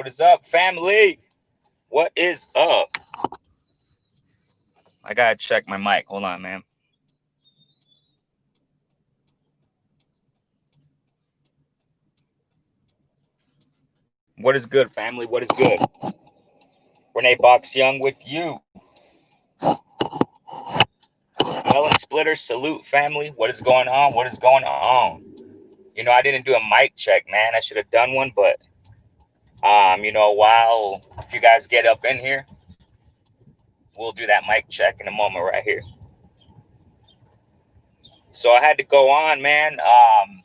What is up, family? What is up? I gotta check my mic. Hold on, man. What is good, family? What is good? Renee Box Young with you. Melon Splitter, salute, family. What is going on? What is going on? You know, I didn't do a mic check, man. I should have done one, but while if you guys get up in here, we'll do that mic check in a moment right here. So I had to go on, man. I'm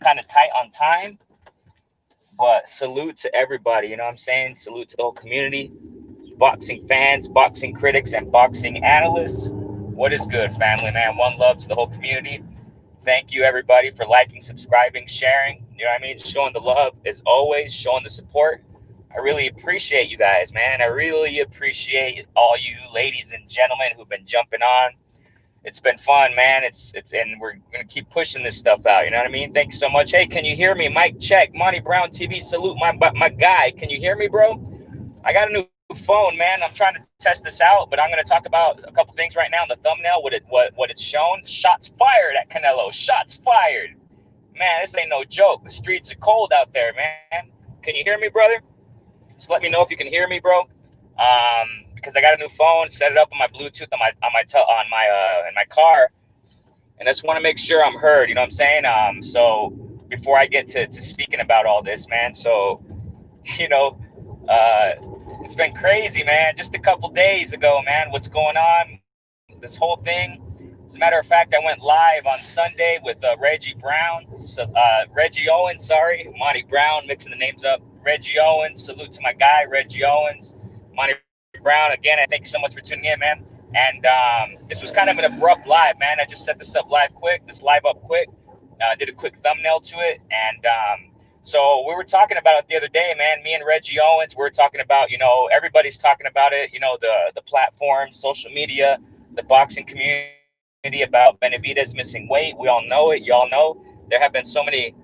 kind of tight on time, but salute to everybody. You know what I'm saying? Salute to the whole community, boxing fans, boxing critics, and boxing analysts. What is good, family, man? One love to the whole community. Thank you, everybody, for liking, subscribing, sharing. You know what I mean? Showing the love as always, showing the support. I really appreciate you guys, man. I really appreciate all you ladies and gentlemen who've been jumping on. It's been fun, man. And we're gonna keep pushing this stuff out. You know what I mean? Thanks so much. Hey, can you hear me? Mic check. Monty Brown TV. Salute my guy. Can you hear me, bro? I got a new phone, man. I'm trying to test this out, but I'm gonna talk about a couple things right now in the thumbnail. What it's shown. Shots fired at Canelo. Shots fired. Man, this ain't no joke. The streets are cold out there, man. Can you hear me, brother? Just let me know if you can hear me, bro. Because I got a new phone, set it up on my Bluetooth in my car, and I just want to make sure I'm heard. You know what I'm saying? So before I get to speaking about all this, man. So, it's been crazy, man. Just a couple days ago, man. What's going on? This whole thing. As a matter of fact, I went live on Sunday with Reggie Owens. Sorry, Monty Brown, mixing the names up. Reggie Owens. Salute to my guy, Reggie Owens. Monty Brown, again, I thank you so much for tuning in, man. And this was kind of an abrupt live, man. I just set this up live quick, did a quick thumbnail to it. And so we were talking about it the other day, man. Me and Reggie Owens, we were talking about, everybody's talking about it, the platforms, social media, the boxing community, about Benavidez missing weight. We all know it. Y'all know. There have been so many.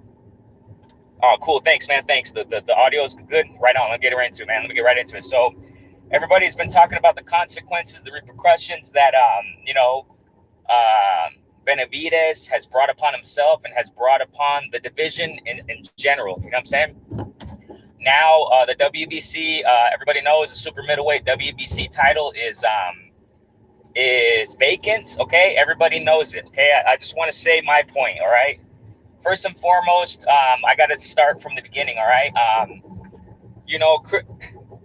Oh, cool. Thanks, man. Thanks. The audio is good. Right on. Let me get right into it, man. Let me get right into it. So everybody's been talking about the consequences, the repercussions that, Benavidez has brought upon himself and has brought upon the division in general. You know what I'm saying? Now, the WBC, everybody knows the super middleweight WBC title is vacant. Okay. Everybody knows it. Okay. I just want to say my point. All right. First and foremost, I got to start from the beginning. All right.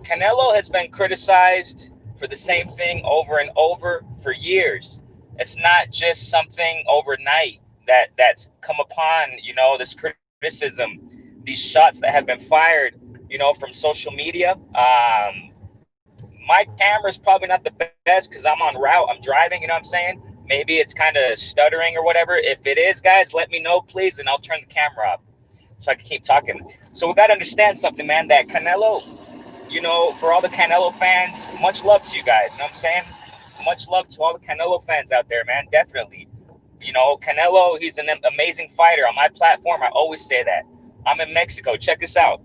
Canelo has been criticized for the same thing over and over for years. It's not just something overnight that's come upon, this criticism, these shots that have been fired, from social media. My camera's probably not the best because I'm en route. I'm driving, you know what I'm saying? Maybe it's kind of stuttering or whatever. If it is, guys, let me know, please, and I'll turn the camera up so I can keep talking. So we got to understand something, man, that Canelo, for all the Canelo fans, much love to you guys. You know what I'm saying? Much love to all the Canelo fans out there, man. Definitely. Canelo, he's an amazing fighter. On my platform, I always say that. I'm in Mexico. Check this out.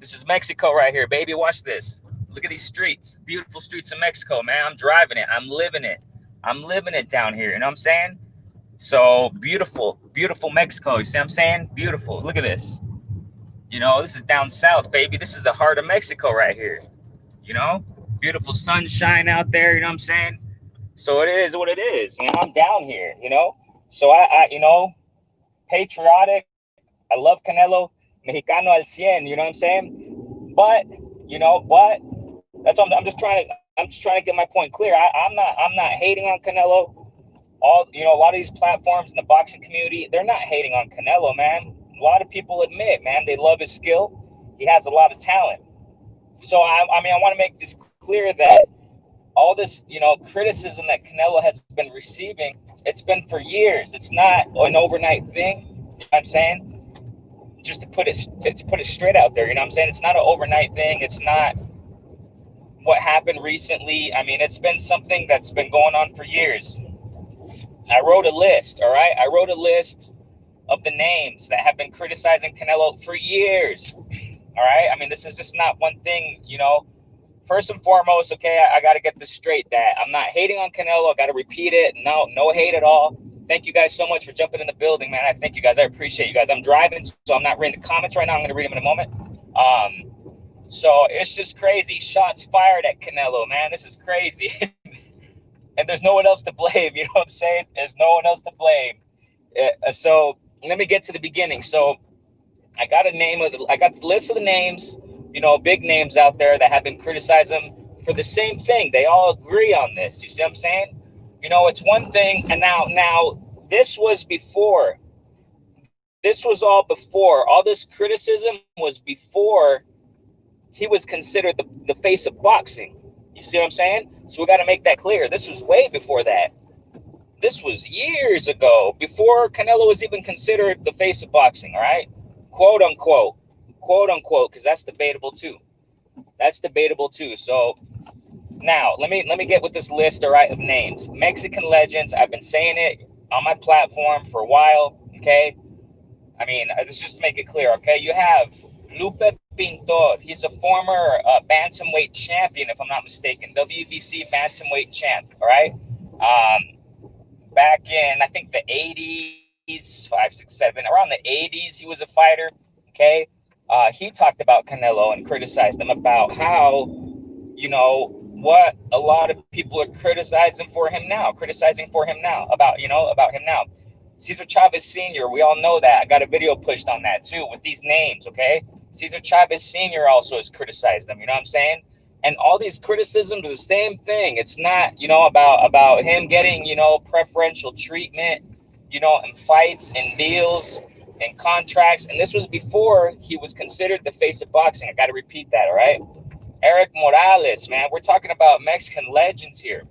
This is Mexico right here, baby. Watch this. Look at these streets. Beautiful streets of Mexico, man. I'm driving it. I'm living it. I'm living it down here. You know what I'm saying? So beautiful, beautiful Mexico. You see what I'm saying? Beautiful. Look at this. This is down south, baby. This is the heart of Mexico right here. Beautiful sunshine out there. You know what I'm saying? So it is what it is. I'm down here, So I patriotic. I love Canelo. Mexicano al cien. You know what I'm saying? But that's what I'm just trying to get my point clear. I'm not hating on Canelo. A lot of these platforms in the boxing community, they're not hating on Canelo, man. A lot of people admit, man, they love his skill. He has a lot of talent. So I want to make this clear that all this, criticism that Canelo has been receiving, it's been for years. It's not an overnight thing. You know what I'm saying? Just to put it straight out there, you know what I'm saying? It's not an overnight thing. It's not what happened recently. It's been something that's been going on for years. I wrote a list, all right? I wrote a list of the names that have been criticizing Canelo for years. All right. I mean, this is just not one thing, you know. First and foremost, okay, I got to get this straight that I'm not hating on Canelo. I got to repeat it. No hate at all. Thank you guys so much for jumping in the building, man. I thank you guys. I appreciate you guys. I'm driving, so I'm not reading the comments right now. I'm going to read them in a moment. So it's just crazy. Shots fired at Canelo, man. This is crazy. And there's no one else to blame. You know what I'm saying? There's no one else to blame. So let me get to the beginning. So I got the list of the names, you know, big names out there that have been criticizing him for the same thing. They all agree on this. You see what I'm saying? You know, it's one thing. And now this was before. This was all before. All this criticism was before he was considered the face of boxing. You see what I'm saying? So we got to make that clear. This was way before that. This was years ago, before Canelo was even considered the face of boxing, all right? Quote unquote, because that's debatable too. That's debatable too. So now let me get with this list, all right, of names. Mexican legends. I've been saying it on my platform for a while, okay? I mean, let's just make it clear, okay? You have Lupe Pintor. He's a former bantamweight champion, if I'm not mistaken. WBC bantamweight champ, all right? Back in, I think, the 80s, 5, 6, 7, around the 80s, he was a fighter, okay? He talked about Canelo and criticized him about how, you know, what a lot of people are criticizing for him now, about him now. Cesar Chavez Sr., we all know that. I got a video pushed on that too with these names, okay? Cesar Chavez Sr. also has criticized them, you know what I'm saying? And all these criticisms are the same thing. It's not, you know, about him getting, you know, preferential treatment, you know, in fights and deals and contracts. And this was before he was considered the face of boxing. I got to repeat that, all right? Eric Morales, man, we're talking about Mexican legends here.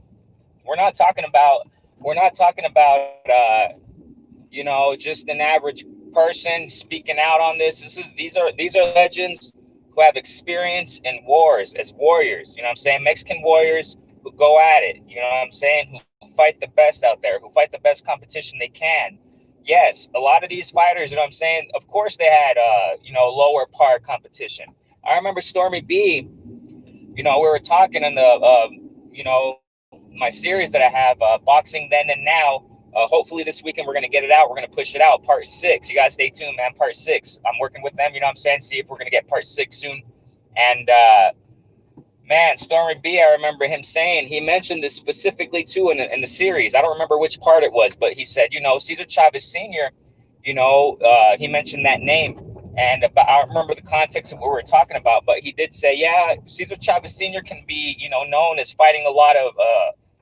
We're not talking about, you know, just an average person speaking out on this. These are legends who have experience in wars as warriors. You know what I'm saying? Mexican warriors who go at it. You know what I'm saying? Who fight the best out there, who fight the best competition they can. Yes, a lot of these fighters, you know what I'm saying? Of course they had, you know, lower par competition. I remember Stormy B, you know, we were talking in the, you know, my series that I have, Boxing Then and Now. Hopefully this weekend we're going to get it out. We're going to push it out, part 6. You guys stay tuned, man. Part 6. I'm working with them, you know what I'm saying? See if we're going to get part 6 soon. And, man, Stormy B, I remember him saying, he mentioned this specifically too in the series. I don't remember which part it was, but he said, you know, Cesar Chavez Sr., you know, he mentioned that name. And I don't remember the context of what we were talking about, but he did say, yeah, Cesar Chavez Sr. can be, you know, known as fighting a lot of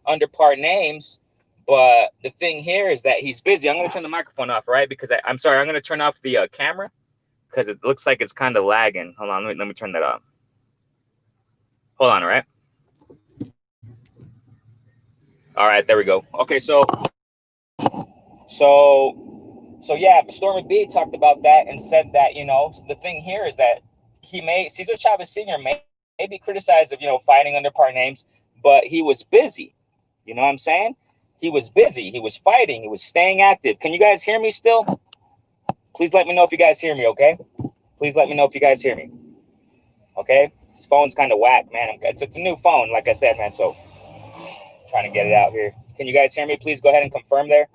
under par names. But the thing here is that he's busy. I'm going to turn the microphone off, right? Because I'm sorry, I'm going to turn off the camera because it looks like it's kind of lagging. Hold on, let me turn that off. Hold on, all right? All right, there we go. Okay, so yeah, Stormy B talked about that and said that, you know, the thing here is that Cesar Chavez Sr. may be criticized of, you know, fighting under par names, but he was busy. You know what I'm saying? He was busy. He was fighting. He was staying active. Can you guys hear me still? Please let me know if you guys hear me, okay? Please let me know if you guys hear me. Okay? This phone's kind of whack, man. It's a new phone, like I said, man, so I'm trying to get it out here. Can you guys hear me? Please go ahead and confirm there.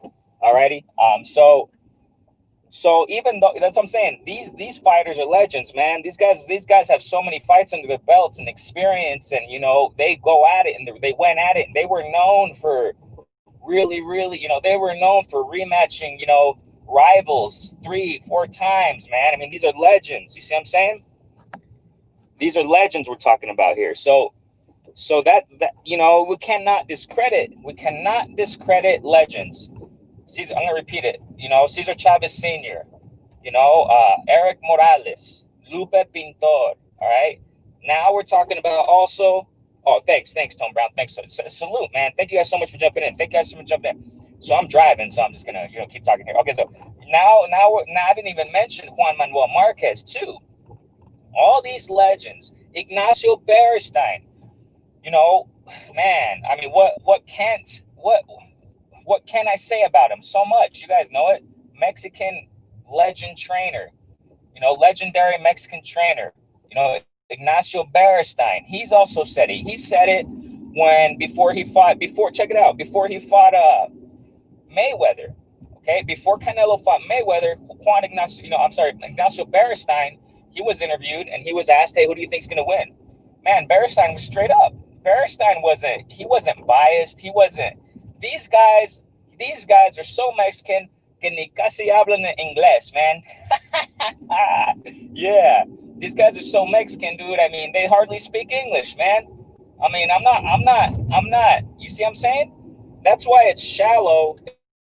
Alrighty. So even though, that's what I'm saying, these fighters are legends, man. These guys have so many fights under their belts and experience, and, you know, they go at it and they went at it, and they were known for really, you know, they were known for rematching, you know, rivals 3-4 times, man. I mean, these are legends. You see what I'm saying? These are legends we're talking about here. So that you know, we cannot discredit legends. Cesar, I'm gonna repeat it. You know, Cesar Chavez Sr., you know, Eric Morales, Lupe Pintor. All right. Now we're talking about also. Oh, thanks, Tom Brown. Thanks. Salute, man. Thank you guys so much for jumping in. Thank you guys so much for jumping in. So I'm driving, so I'm just gonna, you know, keep talking here. Okay, so now I didn't even mention Juan Manuel Marquez too. All these legends, Ignacio Beristain. You know, man. I mean, what can I say about him? So much. You guys know it. Mexican legend trainer. You know, legendary Mexican trainer. You know, Ignacio Beristain, he's also said it. He said it before he fought Mayweather. Okay, before Canelo fought Mayweather, Ignacio Beristain, he was interviewed and he was asked, "Hey, who do you think's gonna win?" Man, Beristain was straight up. Beristain wasn't biased. He wasn't. These guys are so Mexican que ni casi hablan inglés, man. Yeah, these guys are so Mexican, dude. I mean, they hardly speak English, man. I mean, I'm not. You see what I'm saying? That's why it's shallow.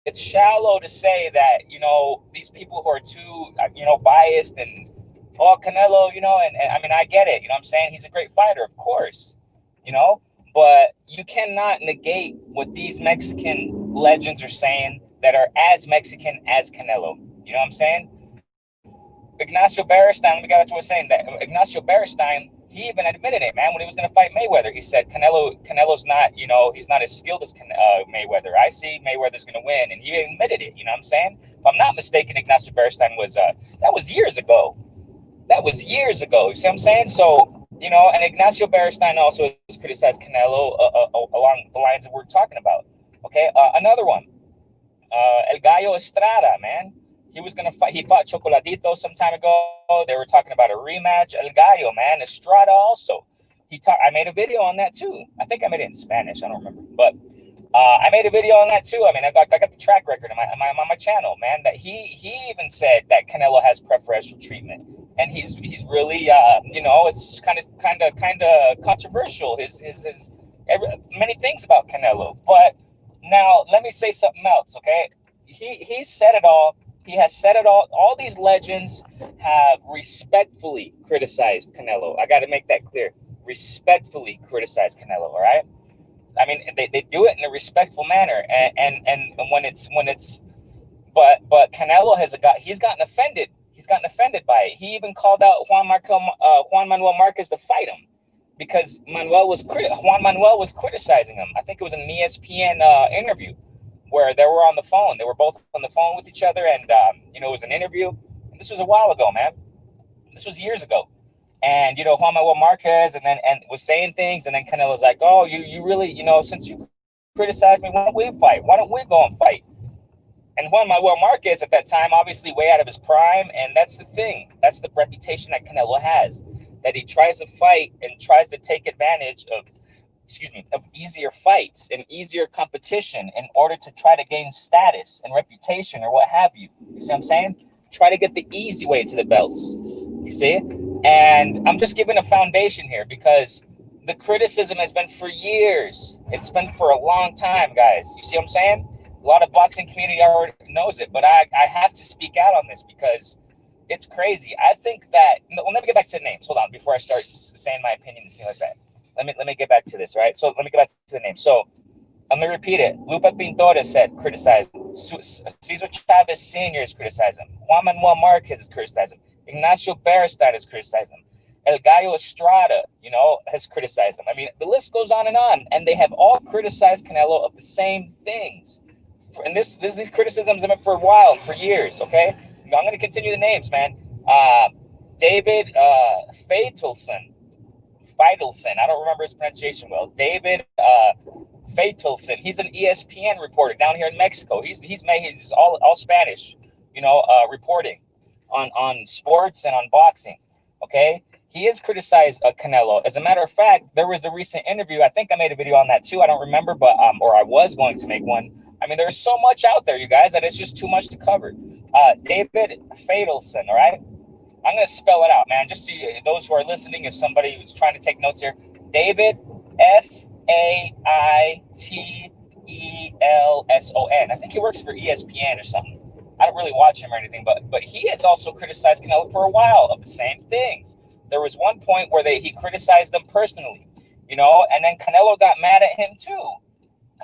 It's shallow to say that, you know, these people who are too, you know, biased and, oh, Canelo, you know, and I mean, I get it. You know what I'm saying? He's a great fighter, of course, you know, but you cannot negate what these Mexican legends are saying that are as Mexican as Canelo. You know what I'm saying? Ignacio Beristain, let me get back to what I was saying, that Ignacio Beristain, he even admitted it, man, when he was going to fight Mayweather. He said Canelo's not, you know, he's not as skilled as Mayweather. I see Mayweather's going to win, and he admitted it, you know what I'm saying? If I'm not mistaken, Ignacio Beristain that was years ago. That was years ago, you see what I'm saying? So, you know, and Ignacio Beristain also has criticized Canelo along the lines that we're talking about. Okay, another one, El Gallo Estrada, man. He was going to fight. He fought Chocolatito some time ago. They were talking about a rematch. El Gallo, man. Estrada also. I made a video on that too. I think I made it in Spanish. I don't remember. But I made a video on that too. I mean, I got the track record on my channel, man. That he even said that Canelo has preferential treatment, and he's really you know, it's just kind of controversial. His many things about Canelo. But now let me say something else, okay? He said it all. He has said it all. All these legends have respectfully criticized Canelo. I got to make that clear. Respectfully criticized Canelo, all right? I mean, they do it in a respectful manner. And when it's but Canelo he's gotten offended. He's gotten offended by it. He even called out Juan Manuel Marquez to fight him because Juan Manuel was criticizing him. I think it was an ESPN interview where they were on the phone. They were both on the phone with each other, and you know, it was an interview. And this was a while ago, man. This was years ago. And you know, Juan Manuel Marquez and was saying things, and then Canelo's like, "Oh, you really, you know, since you criticized me, why don't we fight? Why don't we go and fight?" And Juan Manuel Marquez at that time, obviously way out of his prime, and that's the thing. That's the reputation that Canelo has, that he tries to fight and tries to take advantage of easier fights and easier competition in order to try to gain status and reputation or what have you. You see what I'm saying? Try to get the easy way to the belts. You see? And I'm just giving a foundation here because the criticism has been for years. It's been for a long time, guys. You see what I'm saying? A lot of boxing community already knows it, but I have to speak out on this because it's crazy. I think that, well, let me get back to the names. Hold on, before I start saying my opinion and things like that. Let me get back to this, right? So let me get back to the name. So I'm gonna repeat it. Lupe Pintora criticized him. Cesar Chavez Sr. is criticizing him. Juan Manuel Marquez is criticizing him. Ignacio Beristain is criticizing him. El Gallo Estrada, you know, has criticized him. I mean, the list goes on, and they have all criticized Canelo of the same things. And these criticisms have been for a while, for years. Okay, I'm gonna continue the names, man. David Feitelson, I don't remember his pronunciation well. David Feitelson, he's an ESPN reporter down here in Mexico. He's all Spanish, you know, reporting on sports and on boxing. Okay, he has criticized Canelo. As a matter of fact, there was a recent interview. I think I made a video on that too. I don't remember, but or I was going to make one. I mean, there's so much out there, you guys, that it's just too much to cover. David Feitelson, all right? I'm going to spell it out, man, just to those who are listening, if somebody who's trying to take notes here. David, Faitelson. I think he works for ESPN or something. I don't really watch him or anything, but he has also criticized Canelo for a while of the same things. There was one point where he criticized them personally, you know, and then Canelo got mad at him too.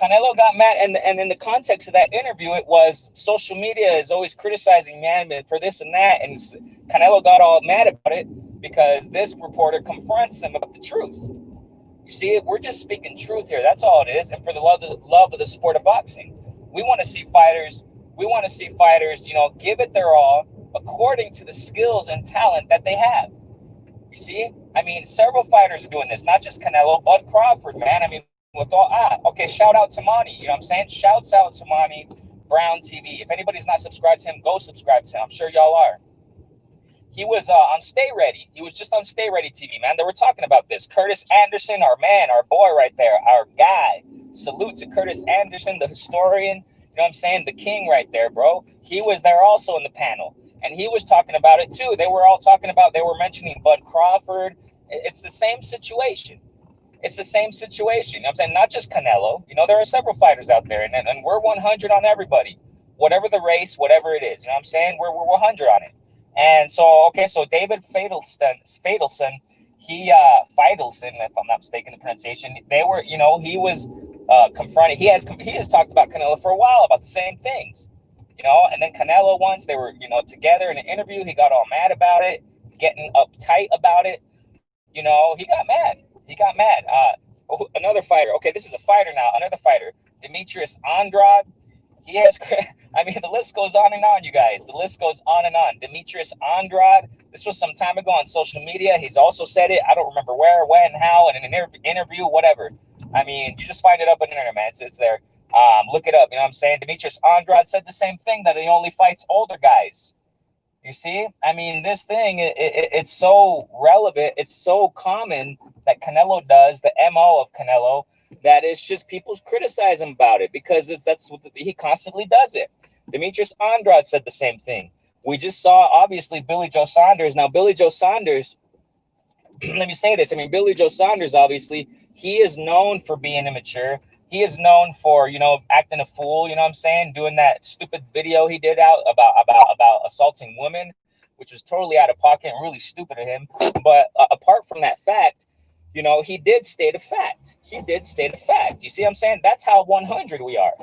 Canelo got mad, and in the context of that interview, it was social media is always criticizing man for this and that, and Canelo got all mad about it because this reporter confronts him about the truth. You see, we're just speaking truth here. That's all it is, and for the love of the sport of boxing, we want to see fighters. You know, give it their all according to the skills and talent that they have. You see? I mean, several fighters are doing this, not just Canelo, Bud Crawford, man. I mean, with all, okay, shout out to Monty. You know what I'm saying? Shouts out to Monty Brown TV. If anybody's not subscribed to him, go subscribe to him. I'm sure y'all are. He was on Stay Ready. He was just on Stay Ready TV, man. They were talking about this. Curtis Anderson, our man, our boy right there, our guy. Salute to Curtis Anderson, the historian. You know what I'm saying? The king right there, bro. He was there also in the panel. And he was talking about it too. They were all talking about, they were mentioning Bud Crawford. It's the same situation. It's the same situation. You know what I'm saying? Not just Canelo. You know, there are several fighters out there, and we're 100 on everybody. Whatever the race, whatever it is. You know what I'm saying? We're 100 on it. And so, okay, so David Faitelson, Faitelson, if I'm not mistaken the pronunciation, they were, you know, he was confronted. He has talked about Canelo for a while about the same things, you know, and then Canelo once, they were, you know, together in an interview, he got all mad about it, getting uptight about it. You know, he got mad. Another fighter. Okay, this is a fighter now. Another fighter, Demetrius Andrade. He has, I mean, the list goes on and on, you guys. The list goes on and on. Demetrius Andrade. This was some time ago on social media. He's also said it. I don't remember where, when, how, in an interview, whatever. I mean, you just find it up on the internet, man. It's there. Look it up. You know what I'm saying? Demetrius Andrade said the same thing, that he only fights older guys. You see, I mean, this thing, it's so relevant. It's so common that Canelo does, the MO of Canelo, that it's just people criticize him about it because that's what he constantly does it. Demetrius Andrade said the same thing. We just saw, obviously, Billy Joe Saunders. Now, Billy Joe Saunders, let me say this. I mean, Billy Joe Saunders, obviously, he is known for being immature. He is known for, you know, acting a fool, you know what I'm saying? Doing that stupid video he did out about assaulting women, which was totally out of pocket and really stupid of him. But apart from that fact, you know, he did state a fact. You see what I'm saying? That's how 100 we are.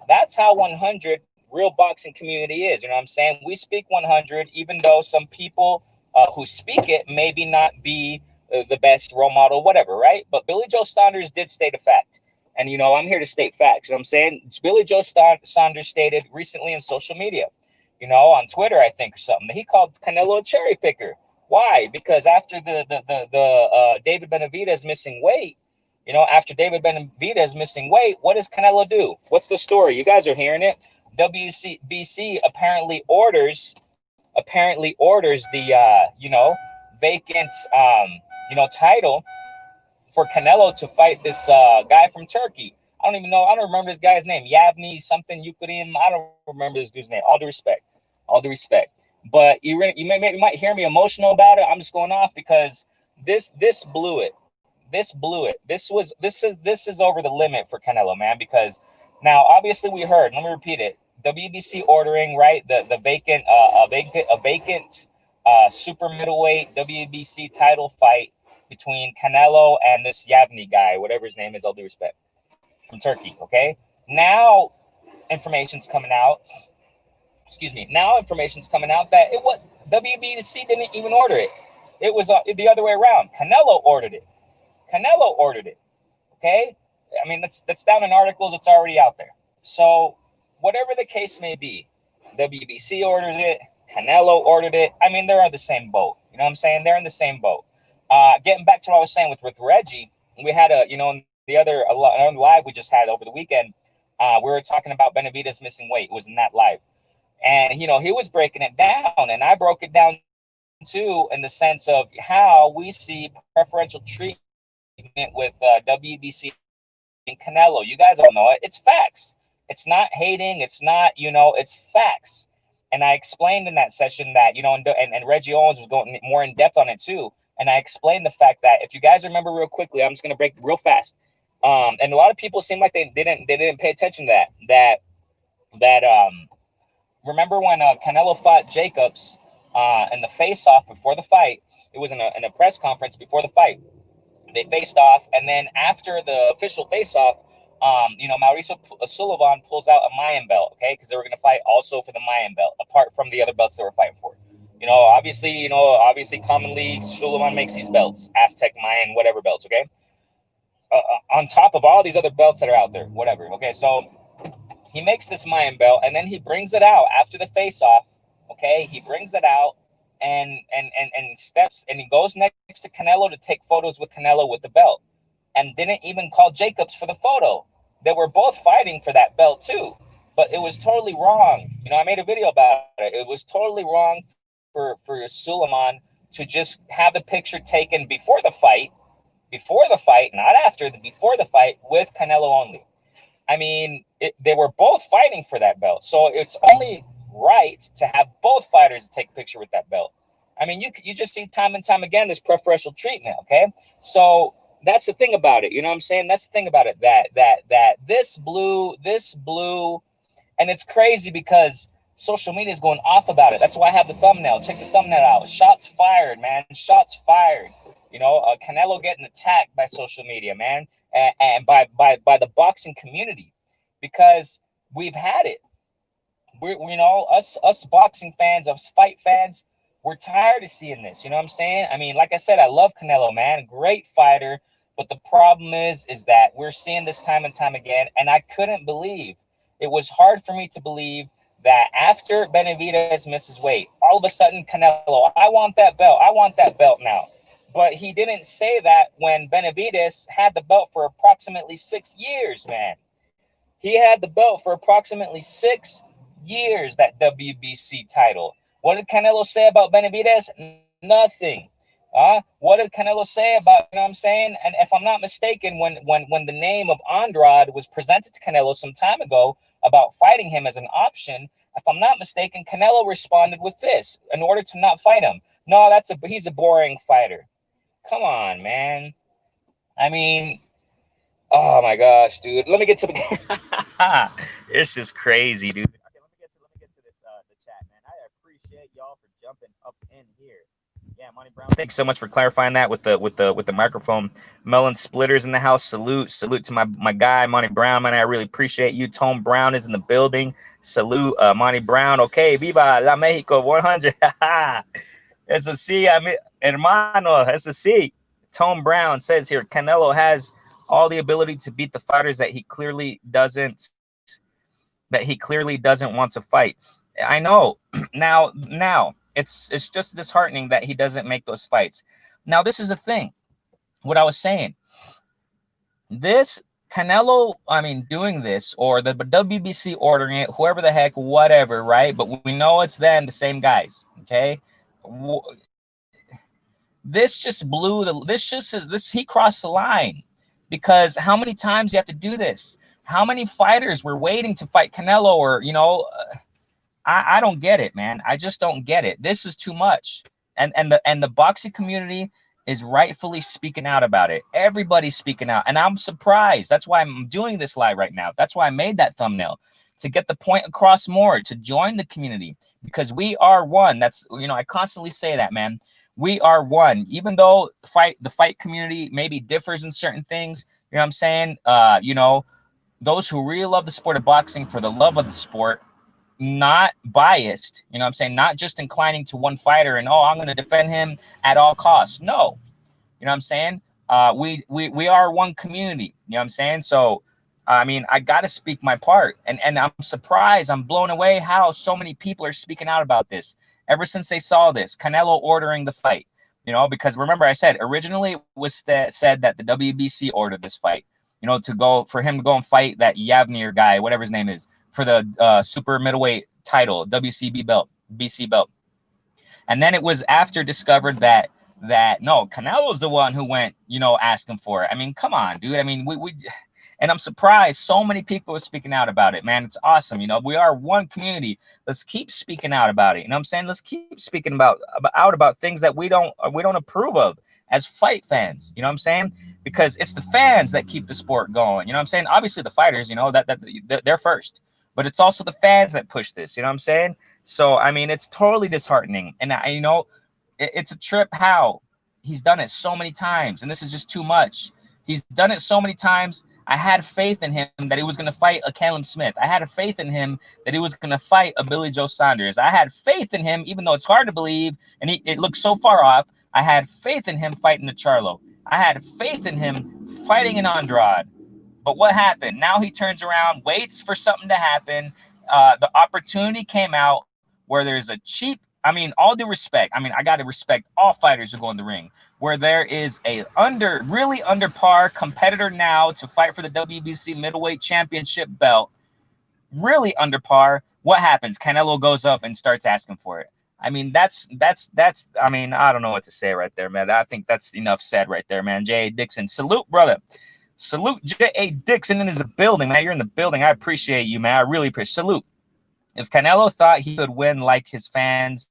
That's how 100 real boxing community is. You know what I'm saying? We speak 100, even though some people who speak it maybe not be the best role model, whatever, right? But Billy Joe Saunders did state a fact. And, you know, I'm here to state facts. You know what I'm saying? Billy Joe Saunders stated recently in social media, you know, on Twitter, I think, or something, that he called Canelo a cherry picker. Why? Because after the David Benavidez missing weight, you know, after David Benavidez missing weight, what does Canelo do? What's the story? You guys are hearing it. WBC apparently orders the, you know, vacant, you know, title for Canelo to fight this guy from Turkey. I don't even know. I don't remember this guy's name. Yavni something Yukarim. I don't remember this dude's name. All due respect. But you might hear me emotional about it. I'm just going off because this blew it. This is over the limit for Canelo, man. Because now obviously we heard. Let me repeat it. WBC ordering, right, the vacant super middleweight WBC title fight between Canelo and this Yavni guy, whatever his name is, all due respect, from Turkey, okay? Now information's coming out that WBC didn't even order it. It was the other way around. Canelo ordered it, okay? I mean, that's down in articles. It's already out there. So whatever the case may be, WBC orders it, Canelo ordered it. I mean, they're on the same boat. You know what I'm saying? They're in the same boat. Getting back to what I was saying with Reggie, we had the other live we just had over the weekend. We were talking about Benavidez missing weight. It was in that live, and you know, he was breaking it down, and I broke it down too, in the sense of how we see preferential treatment with WBC and Canelo. You guys all know it. It's facts. It's not hating. It's not, you know, it's facts. And I explained in that session that, you know, and Reggie Owens was going more in depth on it too. And I explained the fact that, if you guys remember real quickly, I'm just going to break real fast. And a lot of people seem like they didn't pay attention to that. Remember when Canelo fought Jacobs in the face-off before the fight? It was in a press conference before the fight. They faced off, and then after the official face-off, you know, Mauricio Sullivan pulls out a Mayan belt, okay, because they were going to fight also for the Mayan belt, apart from the other belts they were fighting for. You know, obviously, commonly, Sullivan makes these belts, Aztec, Mayan, whatever belts, okay? On top of all these other belts that are out there, whatever, okay? So he makes this Mayan belt, and then he brings it out after the face-off, okay? He brings it out, and steps, and he goes next to Canelo to take photos with Canelo with the belt, and didn't even call Jacobs for the photo. They were both fighting for that belt too, but it was totally wrong. You know, I made a video about it. It was totally wrong for Suleiman to just have the picture taken before the fight, not after, before the fight with Canelo only. I mean, they were both fighting for that belt, so it's only right to have both fighters take a picture with that belt. I mean, you just see time and time again this preferential treatment. Okay, so that's the thing about it. You know what I'm saying? That's the thing about it. That this blue, and it's crazy because social media is going off about it. That's why I have the thumbnail. Check the thumbnail out. Shots fired, man. Shots fired. You know, Canelo getting attacked by social media, man, and by the boxing community, because we've had it. You know, us boxing fans, us fight fans, we're tired of seeing this. You know what I'm saying? I mean, like I said, I love Canelo, man, great fighter, but the problem is that we're seeing this time and time again, and I couldn't believe. It was hard for me to believe that after Benavidez misses weight, all of a sudden Canelo, I want that belt. I want that belt now. But he didn't say that when Benavidez had the belt for approximately 6 years, man. He had the belt for approximately 6 years, that WBC title. What did Canelo say about Benavidez? Nothing. What did Canelo say about, you know what I'm saying? And if I'm not mistaken, when the name of Andrade was presented to Canelo some time ago about fighting him as an option, if I'm not mistaken, Canelo responded with this in order to not fight him. No, he's a boring fighter. Come on, man. I mean, oh my gosh, dude. Let me get to the This is crazy, dude. Okay, let me get to this the chat, man. I appreciate y'all for jumping up in here. Yeah, Monty Brown. Thanks so much for clarifying that with the microphone. Melon Splitters in the house. Salute to my guy Monty Brown, man. I really appreciate you. Tone Brown is in the building. Salute, Monty Brown. Okay, viva la Mexico 100. Eso sí, hermano. Eso sí. Tone Brown says here, Canelo has all the ability to beat the fighters that he clearly doesn't want to fight. I know. Now it's just disheartening that he doesn't make those fights. Now, this is the thing. What I was saying. This Canelo, I mean, doing this, or the WBC ordering it, whoever the heck, whatever, right? But we know it's them, the same guys, okay? This just he crossed the line. Because how many times you have to do this? How many fighters were waiting to fight Canelo? Or, you know, I don't get it, man. I just don't get it. This is too much. And the boxing community is rightfully speaking out about it. Everybody's speaking out. And I'm surprised. That's why I'm doing this live right now. That's why I made that thumbnail, to get the point across more, to join the community, because we are one. That's, you know, I constantly say that, man. We are one. Even though the fight community maybe differs in certain things, you know what I'm saying? You know, those who really love the sport of boxing for the love of the sport, not biased, you know what I'm saying? Not just inclining to one fighter and, oh, I'm going to defend him at all costs. No, you know what I'm saying? We are one community, you know what I'm saying? So, I mean, I got to speak my part, and I'm surprised, I'm blown away how so many people are speaking out about this ever since they saw this Canelo ordering the fight, you know, because remember I said originally it was said that the WBC ordered this fight, you know, for him to go and fight that Yavnir guy, whatever his name is, for the super middleweight title, BC belt. And then it was after discovered that no, Canelo's the one who went, you know, asking for it. I mean, come on, dude. I mean, and I'm surprised so many people are speaking out about it, man. It's awesome. You know, we are one community. Let's keep speaking out about it. You know what I'm saying? Let's keep speaking about things that we don't approve of as fight fans. You know what I'm saying? Because it's the fans that keep the sport going. You know what I'm saying? Obviously the fighters, you know, that they're first, but it's also the fans that push this. You know what I'm saying? So, I mean, it's totally disheartening. And you know, it's a trip how he's done it so many times, and this is just too much. He's done it so many times. I had faith in him that he was going to fight a Callum Smith. I had a faith in him that he was going to fight a Billy Joe Saunders. I had faith in him, even though it's hard to believe, and it looks so far off. I had faith in him fighting a Charlo. I had faith in him fighting an Andrade. But what happened? Now he turns around, waits for something to happen. The opportunity came out where there's a cheap I mean, all due respect. I mean, I got to respect all fighters who go in the ring. Where there is a really under par competitor now to fight for the WBC middleweight championship belt, really under par. What happens? Canelo goes up and starts asking for it. I mean, that's. I mean, I don't know what to say right there, man. I think that's enough said right there, man. J.A. Dixon, salute, brother. Salute J.A. Dixon in his building, man. You're in the building. I appreciate you, man. I really appreciate. Salute. If Canelo thought he could win like his fans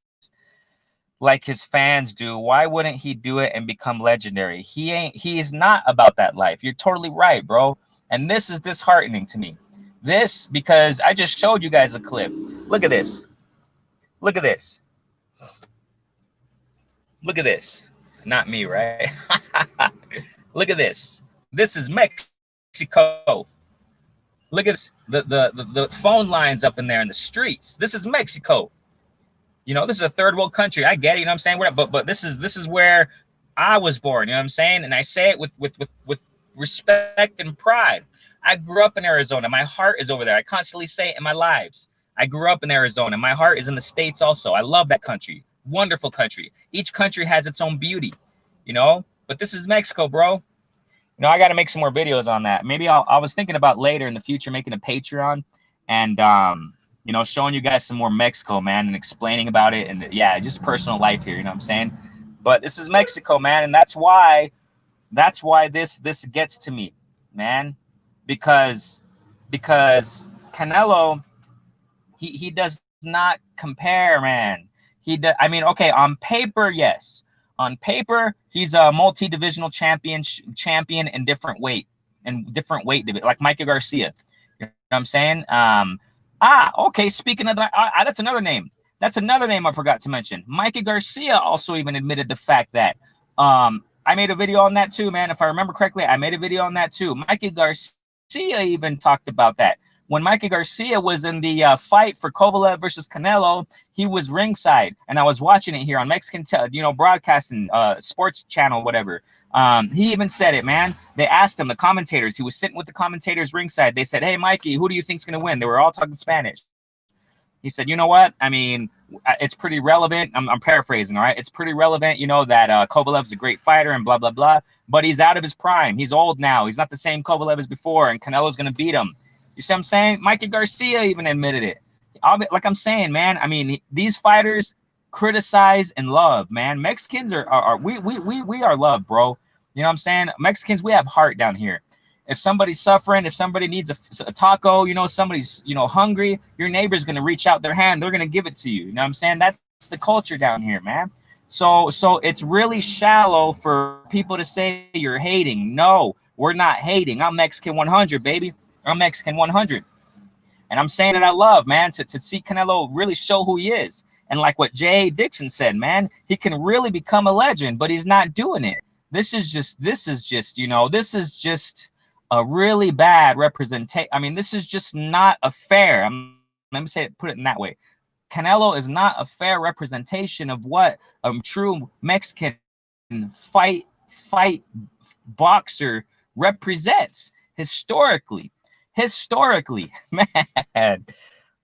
do, why wouldn't he do it and become legendary? He is not about that life. You're totally right, bro. And this is disheartening to me. This, because I just showed you guys a clip. Look at this. Look at this. Look at this. Not me, right? Look at this. This is Mexico. Look at this. The phone lines up in there in the streets. This is Mexico. You know, this is a third world country. I get it, you know what I'm saying? But this is where I was born, you know what I'm saying? And I say it with respect and pride. I grew up in Arizona. My heart is over there. I constantly say it in my lives. I grew up in Arizona. My heart is in the States also. I love that country. Wonderful country. Each country has its own beauty, you know? But this is Mexico, bro. You know, I got to make some more videos on that. Maybe I was thinking about later in the future making a Patreon and, you know, showing you guys some more Mexico, man, and explaining about it. And yeah, just personal life here, you know what I'm saying? But this is Mexico, man. And that's why this gets to me, man, because Canelo, he does not compare, man. I mean, okay, on paper, yes. On paper, he's a multi-divisional champion in different weight division, like Mikey Garcia. You know what I'm saying? Okay. Speaking of that, that's another name. That's another name I forgot to mention. Mikey Garcia also even admitted the fact that I made a video on that too, man. If I remember correctly, I made a video on that too. Mikey Garcia even talked about that. When Mikey Garcia was in the fight for Kovalev versus Canelo, he was ringside, and I was watching it here on Mexican, broadcasting, sports channel, whatever. He even said it, man. They asked him, the commentators. He was sitting with the commentators ringside. They said, "Hey, Mikey, who do you think's gonna win?" They were all talking Spanish. He said, "You know what? I mean, it's pretty relevant. I'm paraphrasing, all right? It's pretty relevant, you know, that Kovalev's a great fighter and blah, blah, blah. But he's out of his prime. He's old now. He's not the same Kovalev as before, and Canelo's going to beat him." You see what I'm saying? Mikey Garcia even admitted it. Like I'm saying, man, I mean, these fighters criticize and love, man. Mexicans we are loved, bro. You know what I'm saying? Mexicans, we have heart down here. If somebody's suffering, if somebody needs a taco, you know, somebody's, you know, hungry, your neighbor's going to reach out their hand. They're going to give it to you. You know what I'm saying? That's the culture down here, man. So it's really shallow for people to say you're hating. No, we're not hating. I'm Mexican 100, baby. I'm Mexican 100. And I'm saying that I love, man, to see Canelo really show who he is. And like what J.A. Dixon said, man, he can really become a legend, but he's not doing it. This is just, you know, this is just a really bad representation. I mean, this is just not a fair, let me put it in that way. Canelo is not a fair representation of what a true Mexican fight boxer represents historically, man.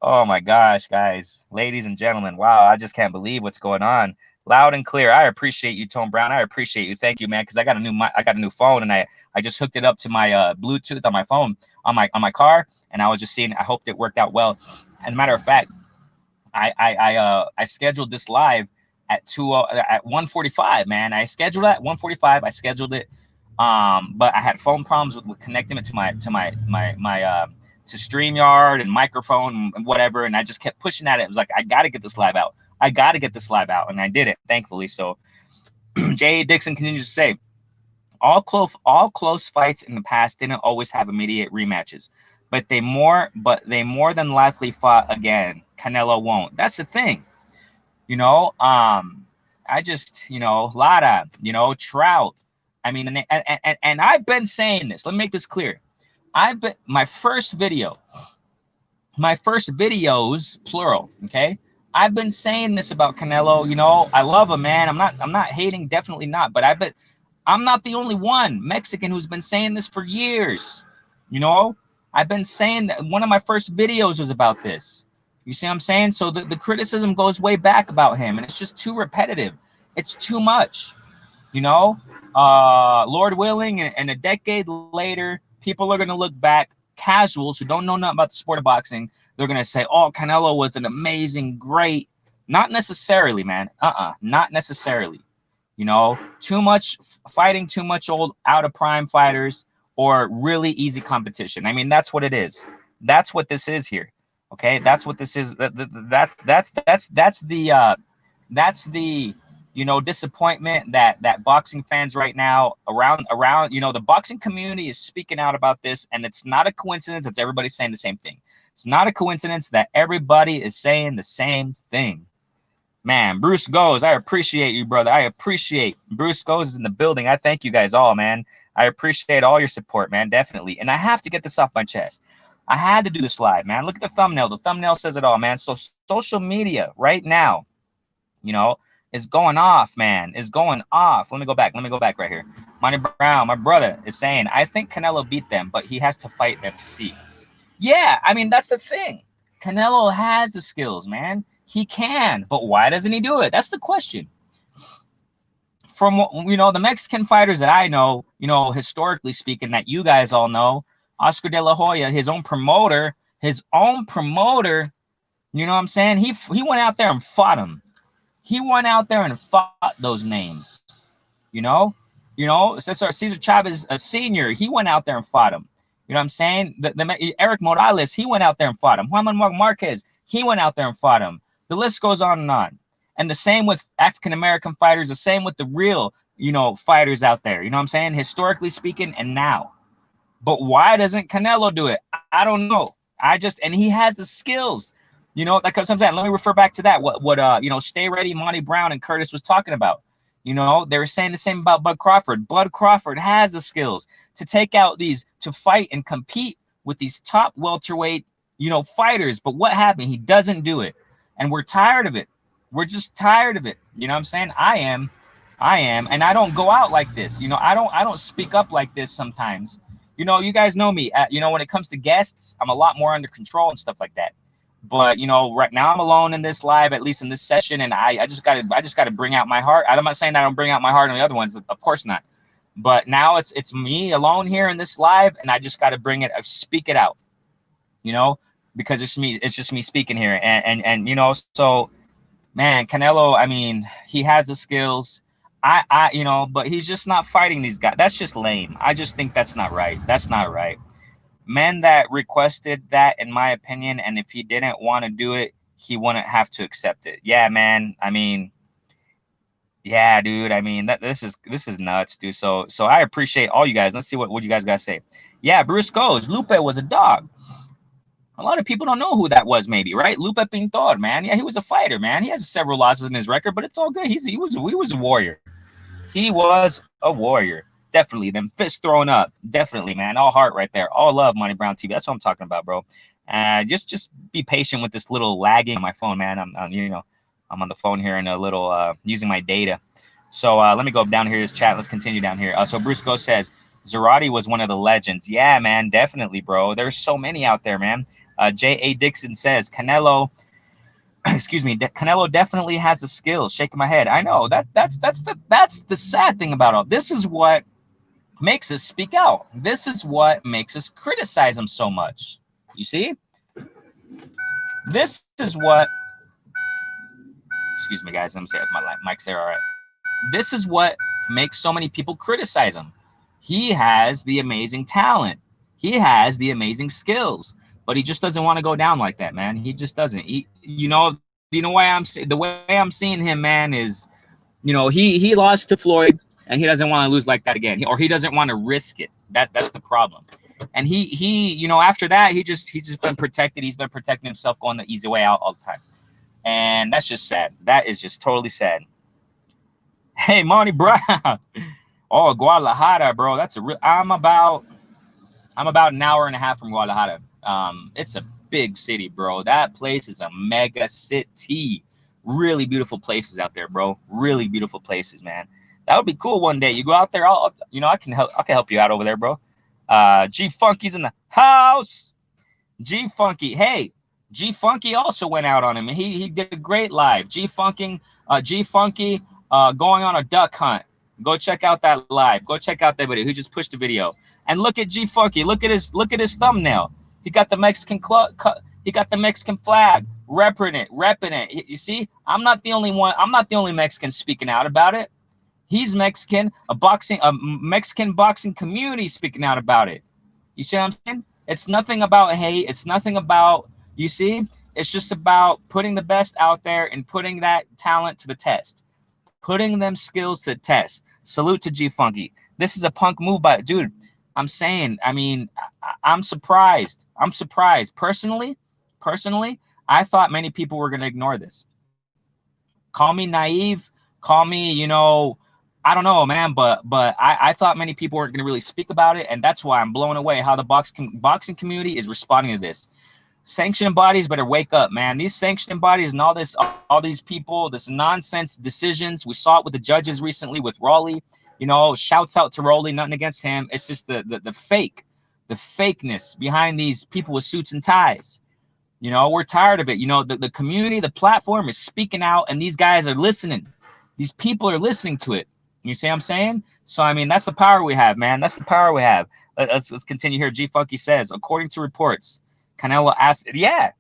Oh my gosh, guys, ladies and gentlemen, wow, I just can't believe what's going on. Loud and clear. I appreciate you, Tone Brown. I appreciate you. Thank you, man. Because I got a new phone, and I just hooked it up to my Bluetooth on my phone on my car, and I was just seeing. I hoped it worked out well. As a matter of fact, I scheduled this live at 1:45. Man, I scheduled it at 1:45. I scheduled it, but I had phone problems with connecting it to my to StreamYard and microphone and whatever, and I just kept pushing at it. It was like, I got to get this live out. I got to get this live out, and I did it, thankfully. So J.A. Dixon continues to say, all close fights in the past didn't always have immediate rematches, but they more than likely fought again. Canelo won't. That's the thing, you know. I just, you know, Lara, you know, Trout. I mean, and I've been saying this. Let me make this clear. My first videos, plural, okay? I've been saying this about Canelo, you know. I love him, man. I'm not hating, definitely not, but I'm not the only one Mexican who's been saying this for years. You know, I've been saying that. One of my first videos was about this. You see what I'm saying? So the criticism goes way back about him, and it's just too repetitive. It's too much, you know? Lord willing, and a decade later, people are going to look back, casuals who don't know nothing about the sport of boxing, they're going to say, oh, Canelo was an amazing, great. Not necessarily, man. Not necessarily. You know, too much fighting, too much old out of prime fighters, or really easy competition. I mean, that's what it is. That's what this is here. Okay, that's what this is. That's the disappointment that boxing fans right now around the boxing community is speaking out about this, and it's not a coincidence. It's everybody saying the same thing. It's not a coincidence that everybody is saying the same thing. Man, Bruce Goes, I appreciate you, brother. I appreciate Bruce Goes is in the building. I thank you guys all, man. I appreciate all your support, man, definitely. And I have to get this off my chest. I had to do this live, man. Look at the thumbnail. The thumbnail says it all, man. So social media right now, is going off, man. Is going off. Let me go back. Let me go back right here. Monty Brown, my brother, is saying, I think Canelo beat them, but he has to fight them to see. Yeah, I mean, that's the thing. Canelo has the skills, man. He can, but why doesn't he do it? That's the question. From the Mexican fighters that I know, historically speaking, that you guys all know, Oscar De La Hoya, his own promoter, you know what I'm saying? He went out there and fought him. He went out there and fought those names. Cesar Chavez, a senior, he went out there and fought him. You know what I'm saying? The Eric Morales, he went out there and fought him. Juan Manuel Marquez, he went out there and fought him. The list goes on and on. And the same with African-American fighters, the same with the real, fighters out there. You know what I'm saying? Historically speaking, and now. But why doesn't Canelo do it? I don't know. And he has the skills. Like I'm saying, let me refer back to that. What Stay Ready, Monty Brown, and Curtis was talking about. They were saying the same about Bud Crawford. Bud Crawford has the skills to take out to fight and compete with these top welterweight, fighters. But what happened? He doesn't do it. And we're tired of it. We're just tired of it. You know what I'm saying? I am. And I don't go out like this. I don't speak up like this sometimes. You guys know me. When it comes to guests, I'm a lot more under control and stuff like that. But right now I'm alone in this live, at least in this session, and I just gotta bring out my heart. I'm not saying I don't bring out my heart on the other ones, of course not. But now it's me alone here in this live, and I just gotta speak it out. Because it's just me speaking here, and so man, Canelo, I mean, he has the skills. But he's just not fighting these guys. That's just lame. I just think that's not right. That's not right. Men that requested that, in my opinion, and if he didn't want to do it, he wouldn't have to accept it. Yeah, man. I mean, yeah, dude. I mean, this is nuts, dude. So I appreciate all you guys. Let's see what you guys got to say. Yeah, Bruce Goes. Lupe was a dog. A lot of people don't know who that was, maybe, right? Lupe Pintor, man. Yeah, he was a fighter, man. He has several losses in his record, but it's all good. He was a warrior. He was a warrior. Definitely. Them fists thrown up. Definitely, man. All heart right there. All love, Monty Brown TV. That's what I'm talking about, bro. Just be patient with this little lagging on my phone, man. I'm on the phone here and a little using my data. So let me go down here. His chat. Let's continue down here. So Bruce Go says Zarate was one of the legends. Yeah, man. Definitely, bro. There's so many out there, man. J.A. Dixon says Canelo. Excuse me. Canelo definitely has the skills. Shaking my head. I know that's the sad thing about all. This is what makes us speak out. This is what makes us criticize him so much. You see? This is what. Excuse me, guys. Let me say it. My mic's there. All right. This is what makes so many people criticize him. He has the amazing talent. He has the amazing skills. But he just doesn't want to go down like that, man. He just doesn't. Why the way I'm seeing him, man, is, he lost to Floyd, and he doesn't want to lose like that again, or he doesn't want to risk it. That's the problem. And he after that, he's just been protected. He's been protecting himself, going the easy way out all the time, and that's just sad. That is just totally sad. Hey, Monty Brown. Oh, Guadalajara, bro. That's a real. I'm about an hour and a half from Guadalajara. It's a big city, bro. That place is a mega city. Really beautiful places out there, bro. Really beautiful places, man. That would be cool one day. You go out there, I can help you out over there, bro. G Funky's in the house. G Funky. Hey, G Funky also went out on him, and he did a great live. G Funky going on a duck hunt. Go check out that live. Go check out that video. He just pushed the video. And look at G Funky. Look at his thumbnail. He got the Mexican he got the Mexican flag. Repping it. You see, I'm not the only one. I'm not the only Mexican speaking out about it. He's Mexican. A Mexican boxing community speaking out about it. You see what I'm saying? It's nothing about hate. It's nothing about, you see, it's just about putting the best out there and putting that talent to the test, putting them skills to the test. Salute to G Funky. This is a punk move by, dude. I'm saying, I mean, I'm surprised. I'm surprised. Personally, I thought many people were going to ignore this. Call me naive. Call me, you know, I don't know, man, but I thought many people weren't going to really speak about it, and that's why I'm blown away how the boxing community is responding to this. Sanctioning bodies better wake up, man. These sanctioning bodies and all these people, this nonsense decisions. We saw it with the judges recently with Raleigh. You know, shouts out to Raleigh, nothing against him. It's just the fakeness behind these people with suits and ties. You know, we're tired of it. You know, the community, the platform is speaking out, and these guys are listening. These people are listening to it. You see what I'm saying? So, I mean, that's the power we have, man. That's the power we have. Let's continue here. G Funky says, according to reports, Canelo asked, yeah,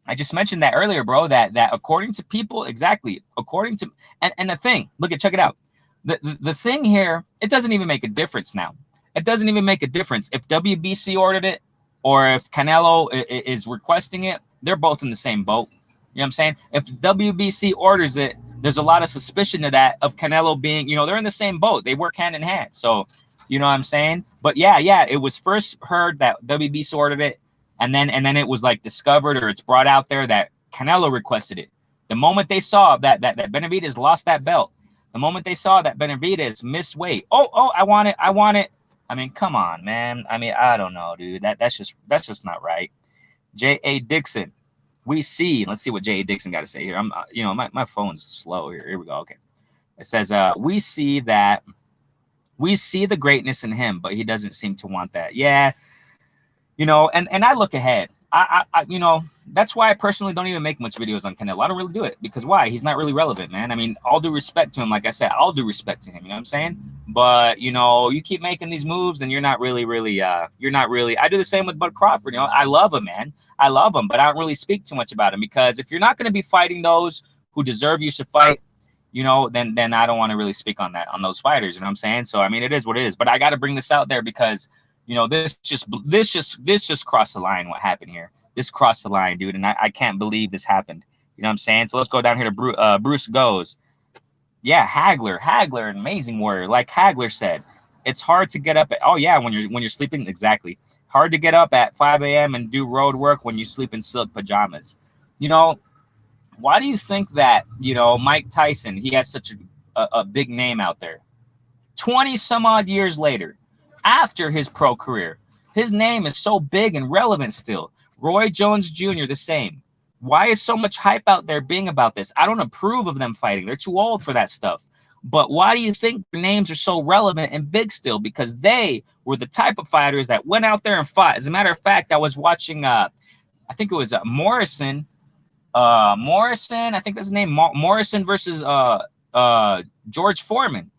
I just mentioned that earlier, bro, that according to people, exactly, according to, and the thing, check it out. The thing here, it doesn't even make a difference now. It doesn't even make a difference if WBC ordered it or if Canelo is requesting it. They're both in the same boat. You know what I'm saying? If WBC orders it, there's a lot of suspicion of that, of Canelo being, you know, they're in the same boat. They work hand in hand. So, you know what I'm saying? But yeah, it was first heard that WBC ordered it, and then it was like discovered, or it's brought out there that Canelo requested it. The moment they saw that Benavidez lost that belt, the moment they saw that Benavidez missed weight, oh, I want it. I mean, come on, man. I mean, I don't know, dude. That's just not right. J.A. Dixon. We see, let's see what J.A. Dixon got to say here. You know, my phone's slow here. Here we go. Okay. It says, we see the greatness in him, but he doesn't seem to want that. Yeah. You know, and I look ahead. I you know, that's why I personally don't even make much videos on Canelo. I don't really do it because why? He's not really relevant, man. I mean, all due respect to him, like I said, all due respect to him, you know what I'm saying? But, you know, you keep making these moves and you're not really, you're not really, I do the same with Bud Crawford, you know, I love him, man. I love him, but I don't really speak too much about him because if you're not going to be fighting those who deserve you to fight, you know, then I don't want to really speak on that, on those fighters, you know what I'm saying? So, I mean, it is what it is, but I got to bring this out there because, you know, this just crossed the line. What happened here? This crossed the line, dude, and I can't believe this happened. You know what I'm saying? So let's go down here to Bruce Goes. Yeah, Hagler, an amazing warrior. Like Hagler said, it's hard to get up at, oh yeah, when you're sleeping, exactly. Hard to get up at 5 a.m. and do road work when you sleep in silk pajamas. You know, why do you think that, you know, Mike Tyson, he has such a big name out there? 20 some odd years later, after his pro career, his name is so big and relevant still. Roy Jones Jr., the same. Why is so much hype out there being about this? I don't approve of them fighting. They're too old for that stuff. But why do you think their names are so relevant and big still? Because they were the type of fighters that went out there and fought. As a matter of fact, I was watching, I think it was Morrison, I think that's the name, Morrison versus George Foreman.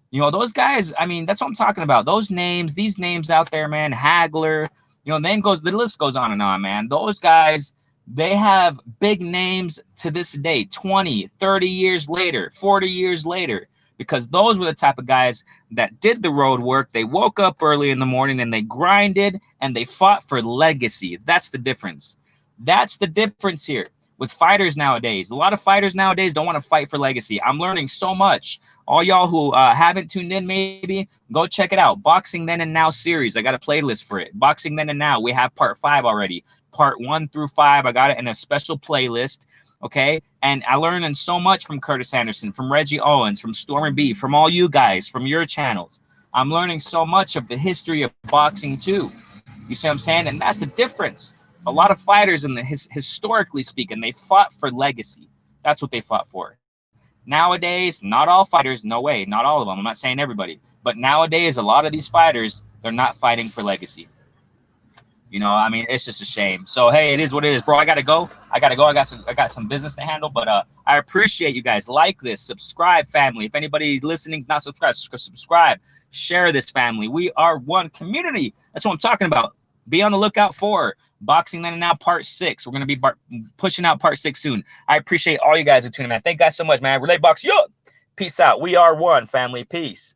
You know, those guys, I mean, that's what I'm talking about. Those names, these names out there, man, Hagler, you know, the list goes on and on, man. Those guys, they have big names to this day, 20, 30 years later, 40 years later, because those were the type of guys that did the road work. They woke up early in the morning and they grinded and they fought for legacy. That's the difference. That's the difference here with fighters nowadays. A lot of fighters nowadays don't want to fight for legacy. I'm learning so much. All y'all who haven't tuned in, maybe go check it out. Boxing Then and Now series. I got a playlist for it. Boxing Then and Now. We have part 5 already. Part 1 through 5. I got it in a special playlist. Okay. And I learned so much from Curtis Anderson, from Reggie Owens, from Stormy B, from all you guys, from your channels. I'm learning so much of the history of boxing too. You see what I'm saying? And that's the difference. A lot of fighters, in the historically speaking, they fought for legacy. That's what they fought for. Nowadays, not all fighters, no way, not all of them. I'm not saying everybody, but nowadays, a lot of these fighters, they're not fighting for legacy. You know, I mean, it's just a shame. So hey, it is what it is, bro. I gotta go. I got some business to handle. But I appreciate you guys. Like this, subscribe, family. If anybody listening is not subscribed, subscribe. Share this, family. We are one community. That's what I'm talking about. Be on the lookout for Boxing Then and Now Part 6. We're gonna be pushing out Part 6 soon. I appreciate all you guys for tuning in, man. Thank you guys so much, man. Relay Box, yo. Peace out. We are one, family. Peace.